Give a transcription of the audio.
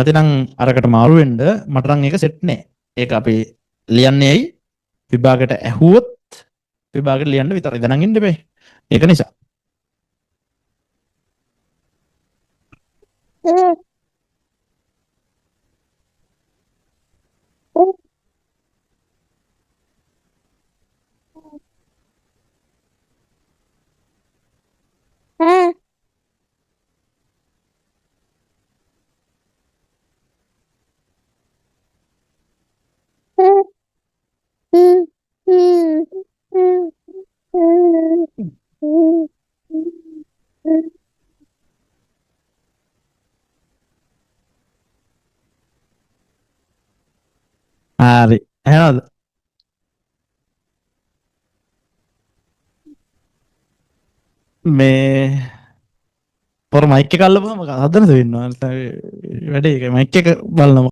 කැමති නම් අරකට මාරු වෙන්න මට නම් ඒක සෙට් නෑ. ඒක අපි ලියන්නේ ඇයි විභාගයට ඇහුවොත් විභාගයට ලියන්න විතරයි. දැනන් ඉන්න බෑ. ඒක නිසා. හරි. එහෙමද? මේ පොර මයික් එක අල්ලපුවම හදනද වෙනවා. වැඩේ ඒක මයික් එක බලනවා.